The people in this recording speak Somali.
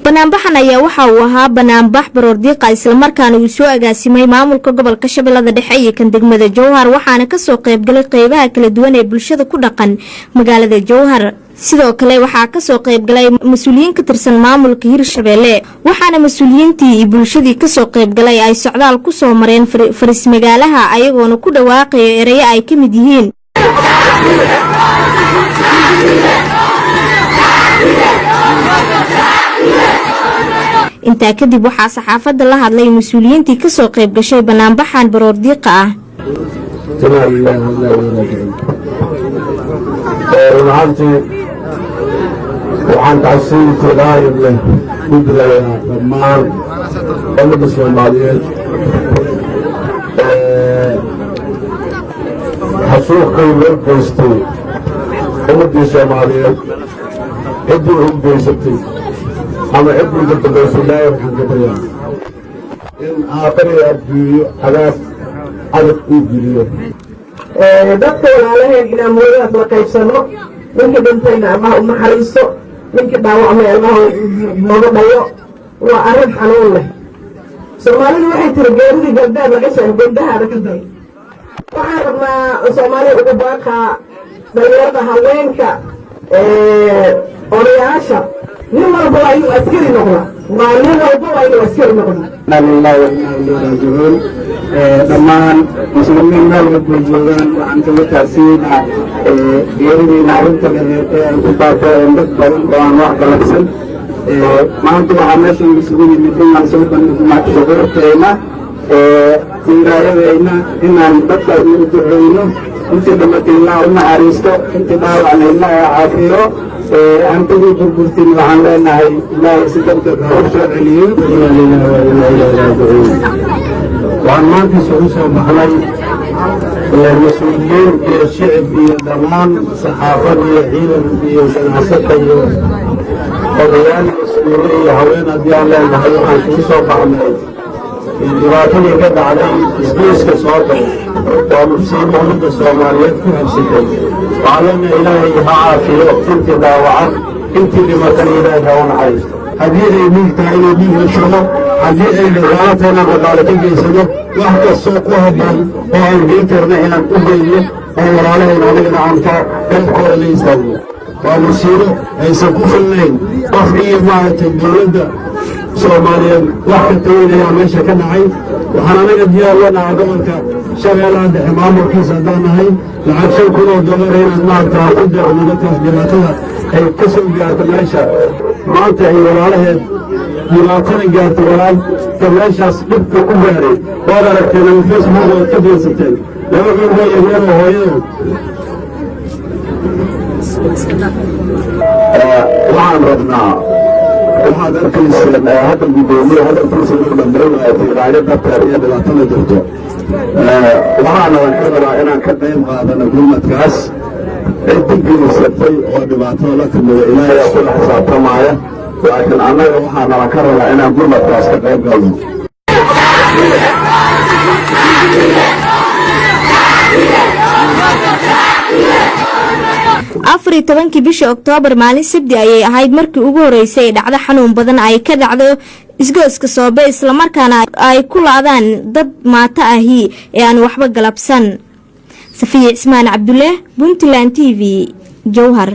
banaanbaxan ayaa waxa uu ahaa banaanbax baroordiiqa isla markaana uu soo agaasimay maamulka gobolka Shabeellada Dhexe iyo kan degmada Jowhar waxaana ka soo qayb galay qaybaha kala duwan ee bulshada ku dhaqan magaalada Jowhar sidoo kale waxaa ka soo qayb galay mas'uuliyiin ka tirsan maamulka Hirshabeelle waxaana mas'uuliyiintii iyo bulshadii ka soo qayb galay ay socdaal ku soo mareen faris magaalaha ayagoona ku dhawaaqay ereyo ay ka mid yihiin inta kadib waxaa saxaafadda la hadlay mas'uuliyiintii ka soo qayb gashay banaanbaxan baroordiiqa ah waxaan tacsiin filaayay leh guddiga dhammaan ummadda Soomaaliyeed xasuuqay loo geystay ummadda Soomaaliyeed ciddii u geysatay ama ciddii ka dambaysay ilaahay waxaan ka baryaa in aakhirada adduunyo cadaab adag uu geliyo dadka walaalaheen inaan moodaas la qaybsano ninkii dhintayna Allah u naxariisto ninkii dhaawacmay Allah nooga dhayo waa arrin xanuun leh Soomaalidu waxay tiri geeridii gabdhaha laga soo gabdhaha ka day waxaan rabnaa Soomaaliya ugu baaqaa dhalinyarada haweenka odayaasha nin walba waa inuu askari noqdaa waa nin walba waa inuu askari noqdaa dhammaan muslimiin meel walba joogaan waxaan kaga taasiinaa geeridiina arrinta ay ku baaba'een dad badan oo aan wax galabsan maanta waxaa meeshan isugu yimid inaan soo bandhigno shucuurteena wilaayadeyna inaan dadkaas u duceyno intii dhimatay ilaaha u naxariisto intii dhaawacna ilaaha caafiyo hantidii burburtin waxaan leenahay ilaahay si degdeg ha u soo celiyo waxaan maanta isugu soo baxnay mas-uuliyiin iyo shicib iyo dhammaan saxaafad iyo ciidan iyo ganacsata iyo odayaal mas-uule iyo haween haddii aan leenahay waxaan isugu soo baxnay dhibaatadii ka dhacday isgoyska soo dal waa musiibo ummadda Soomaaliyeed ku habsatay waxaa leenahay ilaahay ha caafiyo intii dhaawacan intii dhimatan ilaahay ha u naxariisto haddii ay dhiig tahay inay dhiig la shubo haddii ay dhaqaalateena dhaqaale ka geysano wax kastoo ku habboon oo aan geyn karna inaan u geyno oo walaalahayna anigana aan ka dalkooda la istaagno waa musiibo aysan ku filnayn qof iyo maaragtay dowladda Soomaaliyeed wax ka taweynayaa meesha ka dhacay waxaan anaga diyaar leenahay gobolka Shabeellaha Dhexe maamulkiisa haddaan nahay lacag $5,000 inaan maaragtaa ku deeqno dadkaas dhibaatada ay ka soo gaarto meesha maanta ay walaalaheed dhibaatada gaarto walaalka meeshaas dhibka ku gaaray waad aragteen ama Facebook waad ka fiirsateen laba cunugoo yaryaroo hooyadood waxaan rabnaa waxaad arkayseen hadda gudoomiye hadalkiisa u dhammaynaya fiiqaayo dadka iyo dhibaatada jirto waxaana waan ka rabaa inaan ka qayb qaadano gurmadkaas ciddii geysatay oo dhibaatada la timida ilaahay kula xisaabtamaaya laakiin annaga waxaana la ka rabaa inaan gurmadkaas ka qayb galno 14 bisha Oktoobar maalin Sabti ayay ahayd markii ugu horeysay ee dhacdo xanuun badan ay ka dhacdo isgooska Soobe isla markaana ay ku laadaan dad maata ahi ee aan waxba galabsan Safiya Ismaan Cabdulle Puntland TV Jowhar